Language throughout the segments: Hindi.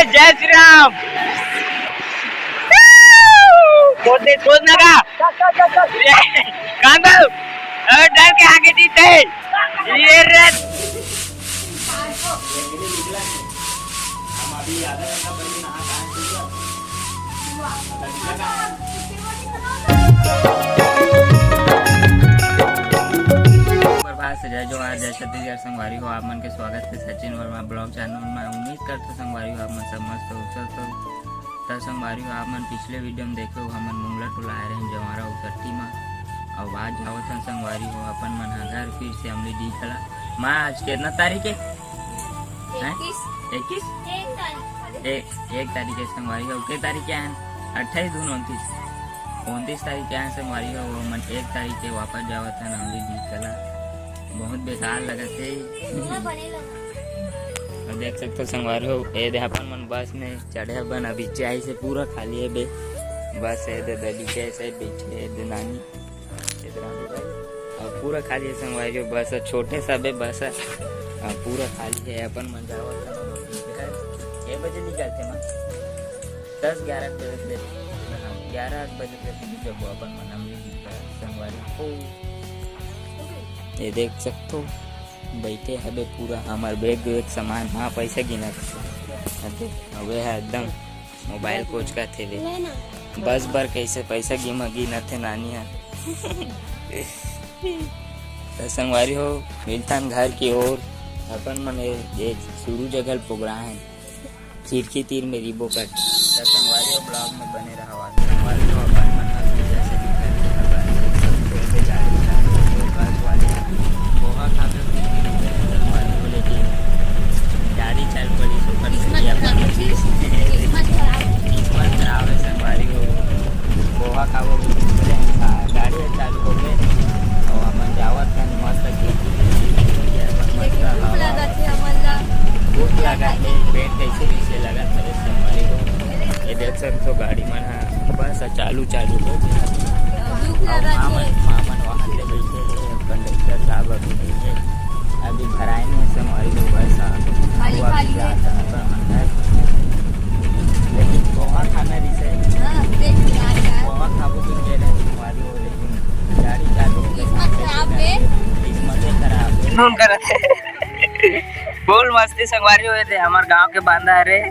जय श्री राम। कूद लगा कांगो डर के आगे जीते ये रे। जय जोहार जय छत्तीसगढ़ संगवारी हो आप मन के स्वागत है सचिन वर्मा ब्लॉग चैनल में। उम्मीद करते संगवारी हो आप मन सब मस्त हो संगवारी हो आप मन पिछले वीडियो में देखे हो हमन मुंगला टोला आए रहे जवारा उतरती में और आज जावत हन संगवारी हो अपन मन घर फिर से हमने डी खला माँ आज कितना तारीख है 21 एक तारीख है संगवारी हो के तारीख क्या है 28 जून 29 तारीख क्या है संगवारी हो मन 1 तारीख के वापस जावत हन हमने डी खला बहुत बेकार लगत है। देख सकते हो संगवारी हो ए दे अपन मन बस में चढ़े बन अभी चाय से पूरा खाली है बे बस है दे दली के से पीछे दे नानी और पूरा खाली है संगवारी हो बस छोटे सा बे बस पूरा खाली है अपन मन जावत है बजे निकलते मां 10-11 बजे 11 बजे जब अपन मन हमने संगवारी हो ये देख सकते हो बैठे है बे पूरा हमार बैग सामान हाँ पैसा गिना वे है एकदम मोबाइल कोच का थे वे बस बार कैसे पैसा गिना थे नानी है तो संगवारी हो मिलता घर की ओर अपन मन ये शुरू जगह प्रोग्राम है खिड़की तीर में रिबो कट तो संगवारी हो ब्लॉग में बने रहा संगवारी हो अपन मन गाड़ी चल पड़ी सुपर खराब है संगवारी हो पोहा खाओ गाड़ी चालू हो गए और हम जावत है मस्त भूख लगा है पेट कैसे लगा था संगवारी हो ये देख सकते हो गाड़ी मन बस चालू हो मामन वहाँ से बैठे कंडक्टर साहब अभी भराए नहीं संगवारी हो बस लेकिन पोहा खाना रिसे पोहा खाबो भी ले रहे संगवारी हो लेकिन गाड़ी चालू हो गई किस्मत खराब बोल मस्ती संगवारी हुए थे हमारे गांव के बांधा रे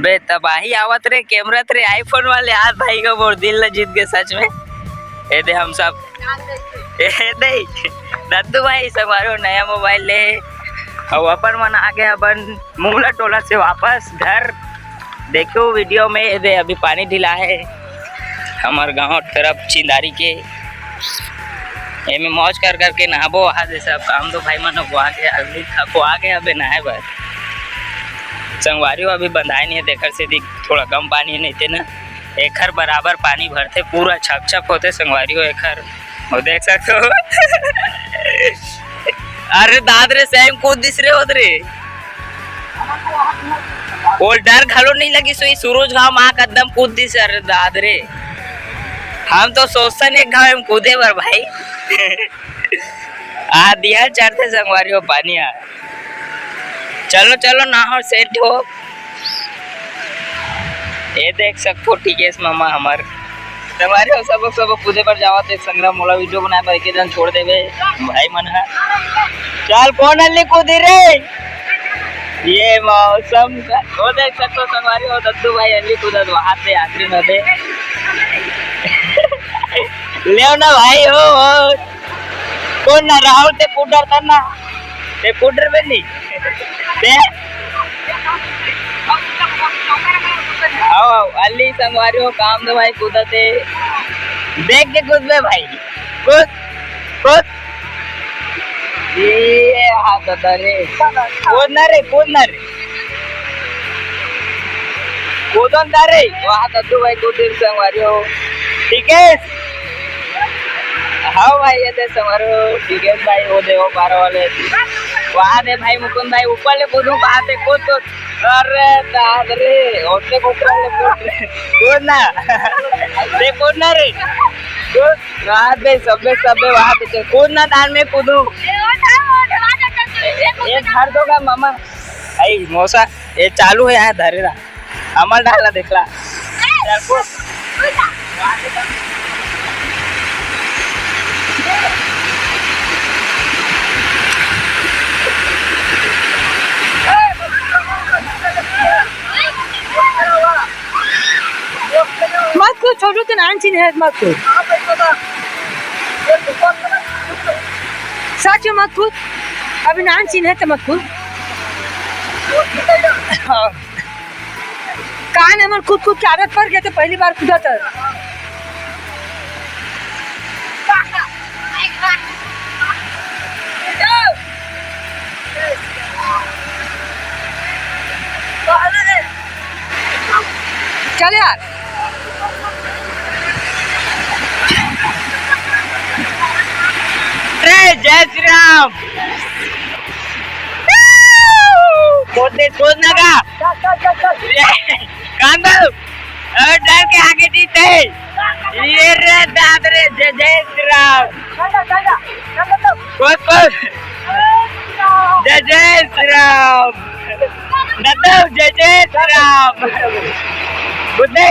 बे तबाही आवत रे कैमरा रे आईफोन वाले आज भाई का बोल दिल जीत गए सच में ए दे हम सब नहीं दद्दू भाई संगवारी नया मोबाइल ले और अपन मन आ गए अपन मुंगला टोला से वापस घर देखो वीडियो में दे अभी पानी ढिला है हमारे गांव तरफ चिंदारी के में मौज कर करके नहाबो वहाँ से सब काम तो भाई मन को आगे अभी नहाए बस संगवारी अभी बंधाए नहीं है देखर से थोड़ा कम पानी नहीं थे ना एकर बराबर पानी भरते पूरा छप छप होते संगवारी हो एकर और देख सकते हो अरे दादरे सेम कूद दिस रे होत रे और डर घालो नहीं लगी सोई सूरज गांव माँ कदम कूद दिस अरे दादरे हम तो सोचते एक गाँव में कूदे पर भाई दिया चढ़ते संगवारी हो पानी आ चलो चलो नहा सेट हो ये देख सकते ठीक है मामा हमारे संगवारी हो सब कूदे पर जावा तो संग्राम मोला वीडियो बनाए पर एक जन छोड़ देवे भाई मन है चल कौन अल्ली कूदी रे ये मौसम वो देख सकते हो संगवारी हो दद्दू भाई अल्ली कूदत वहां से आखिरी में दे ले ना भाई हो कौन ना राहुल ते पुडर करना ते पुडर में नहीं ते आओ अल्ली संगवारी हो काम तो भाई कूदते देख के कूद में भाई कूद ये हाथ रे कूदना रे कूदन रे वहाँ दद्दू भाई कूद संगवारी हो ठीक है हाँ भाई ये दे संगवारी हो ठीक है भाई वो देखो पार वाले वहाँ दे भाई मुकुंद भाई ऊपर ले कूदू वहाँ से कूद तो अरे दादरे होते ऊपर ले कूद ना दे कूदना रे कूद वहाँ पे सबे वहाँ पे कूद ना दान में कूदू एक घर दोगा मामा आई मौसा ये चालू है यार धरेला अमल डाला देखला मत को छोटू तो नान चिन्ह है मत को सच में मत खुद अभी नान चिन्ह है तो मत खुद कान हमर खुद खुद की आदत पड़ गया तो पहली बार खुदा था चल यार जय श्री राम खोद ना का कांदल डर के आगे जीते ये रे दाद रे जय श्री राम खोद जय श्री राम नदव जय श्री राम बुद्धे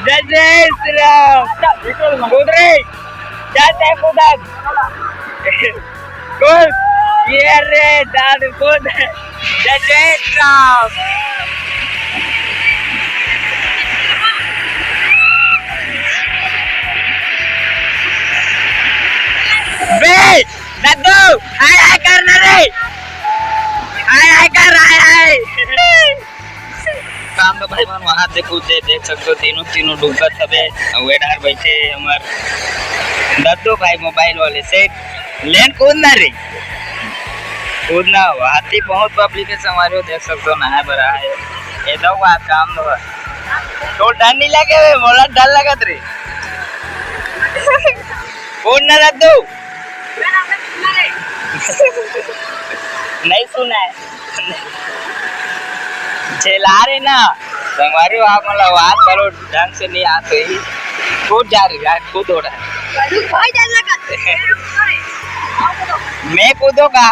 जय श्री राम बुद्धे जय खुदान खुद ये रे दाद खुद जय राम बे दद्दू हाय हाय करना रे हाय कर हाय काम तो भाई मन वहां से कूद देख सकते हो तीनों डूबत सबे वेडार बैठे हमार दद्दू भाई मोबाइल वाले से लेन कूदना रे कूदना हाथी बहुत पब्लिक है हमारे देख सकते हो नहा बरा है ये दो बात काम दो तो डर नहीं लगे वे मोला डर लगत रे कूदना दद्दू नहीं सुना है चला रे ना संगवारी आप मतलब बात करो ढंग से नहीं आते ही कूद जा रही है कूद हो रहा है मैं कूदूंगा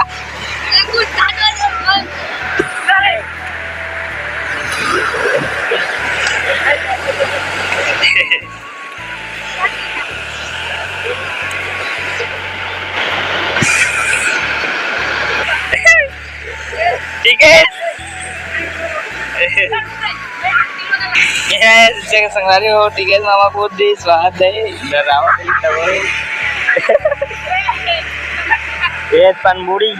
ठीक है ये संगवारी हो ठीक है मामा कूद दी स्वाद है डरावा ये पनबुड़ी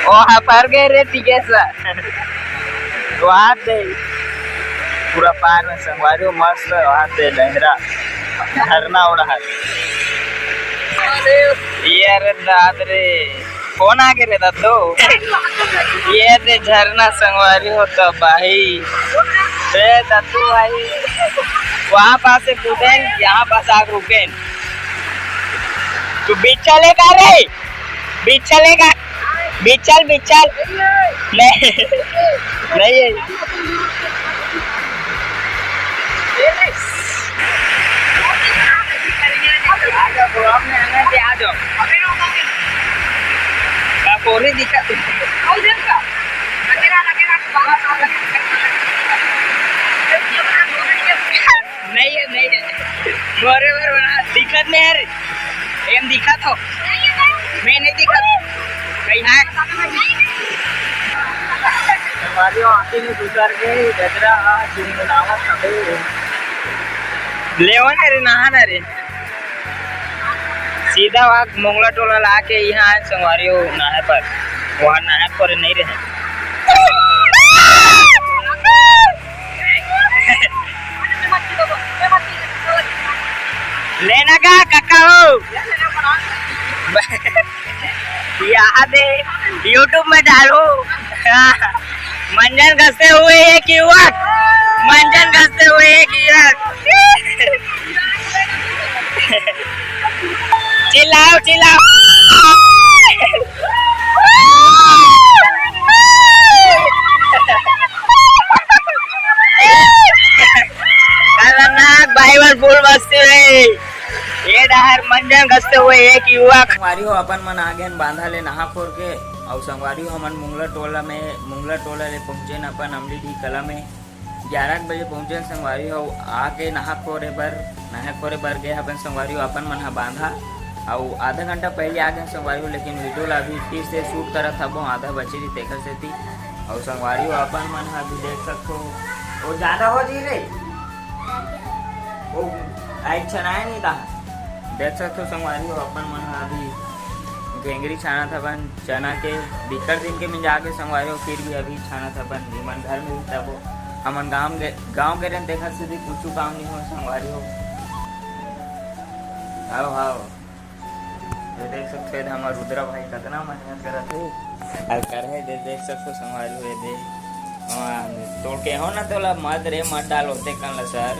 ओ पर गए रे ठीक है सर वहां दे पूरा पार में संगवारी मस्त वहां से लहरा झरना उड़ा है ये रे दाद रे कौन आगे रे दद्दू ये दे झरना संगवारी होता भाई रे दद्दू भाई वहाँ पास से कूदें यहाँ पास आग रुकें तू बीच चलेगा रे बीच चलेगा बीच चल नहीं नहीं है आ जाओ कोरी दिखा नहीं है बराबर दिखत नहीं है एम दिखा तो मैं नहीं दिखा कहीं है हमारी आंटी ने गुजर गई गजरा जिंगनावा सबे लेवन रे नहाना रे सीधा वहाँ मोंगला टोला ला के यहाँ संगवारी हो नहर पर वहाँ नहर पर नहीं रहे लेना का काका हो यहाँ दे YouTube में डालो मंजन घसते हुए एक युवक मंजन घसते हुए एक युवक चिल्लाओ खतरनाक भाई फुल बस्ती है ये डहर मंजन में घसते हुए एक युवक संगवारी हो अपन मन आगे बांधा ले नहा खोर के और संगवारी हो हमन मुंगला टोला ले पहुंचे न अपन अमली डी कला में 11 बजे पहुंचे संगवारी हो आके नहा खोरे बर गए अपन संगवारी हो अपन मन बांधा और आधा घंटा पहले आ गए संगवारी हो, लेकिन वीडियो ला अभी फिर से शूट करत हबो आधा बचे रही तेखर से थी और संगवारी हो अपन मन अभी देख सकते हो वो ज्यादा हो जी रे वो आई छनाए नहीं था देख सकते हो संगवारी हो अपन मन अभी घेंगरी छाना था अपन चना के बिकर दिन के मिल आके संगवारी हो फिर भी अभी छाना था अपन निमन घर में भी तब हमन गाँव के रेन देखा से भी कुछ काम नहीं हो संगवारी हो हाओ ये देख सकते हो हमारा रुद्रा भाई कितना मेहनत करत है और कर है देख सकते हो संगवारी हो दे तोड़ के हो ना तो मत रे मत डाल होते कल सर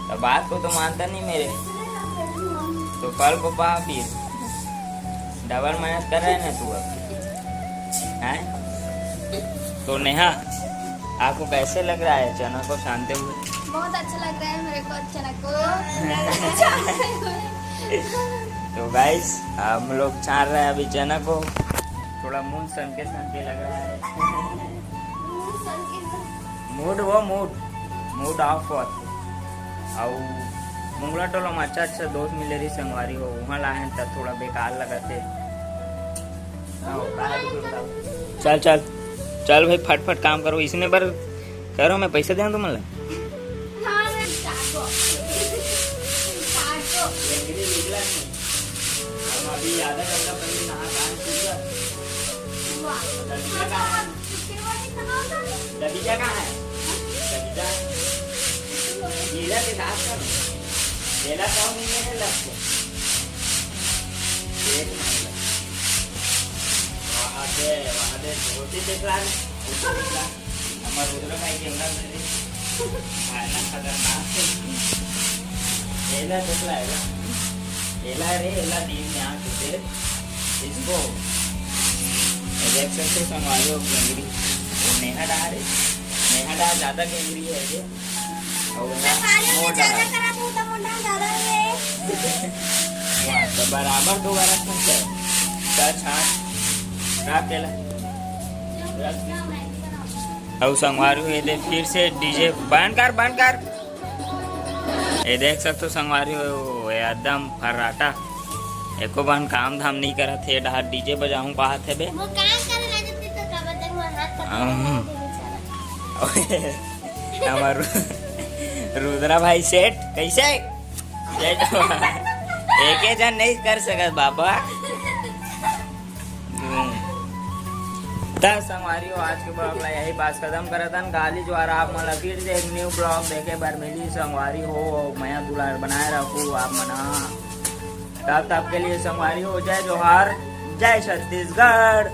तो बात को तो मानता नहीं मेरे तो कल को पा फिर डबल मेहनत कर रहे ना तू अब हैं तो नेहा आपको कैसे लग रहा है चना को छानते हुए? बहुत अच्छा लग रहा है मेरे को चना को तो गाइस हम लोग छान रहे हैं अभी चना को, थोड़ा मूड सन के लग रहा है मूड ऑफ हुआ और मुंगला टोला में अच्छा दोस्त मिले रही संगवारी हो वहाँ लाए तब थोड़ा बेकार लगा थे। चल भाई फटफट काम करो इसने बार करो मैं पैसा दे तुम अभी आधा घंटा पहले नहा लगीजा कहाँ है लगीजा गीला के साथ करो गीला कौन नहीं है लगते वहाँ दे होती देख रहा है हमारे रुद्र भाई कैमरा में खाना खतरनाक एला देख रहा है एला रे एला दिन में आके इसको देख सकते संभाल लो गेंगरी वो नेहा डाल ज्यादा गेंगरी है ये और तो बराबर दोबारा चल छाट और संगवारी हुए दे फिर से डीजे बंद कर ये देख सकते हो संगवारी हो एकदम फर्राटा एको बन काम धाम नहीं करा थे डहार डीजे बजाऊं कहा थे बे वो काम करे लगे तो कब तक वो हाथ हमार रुद्रा भाई सेठ कैसे एक जन नहीं कर सकत बाबा संगवारी हो आज के ब्लॉग ला यही बात खत्म करतन गाली जो आप मतलब फिर से एक न्यू ब्लॉग देखे बार मिली संगवारी हो मैं दुलार बनाए रखू आप मना तब के लिए संगवारी हो जय जोहार जय छत्तीसगढ़।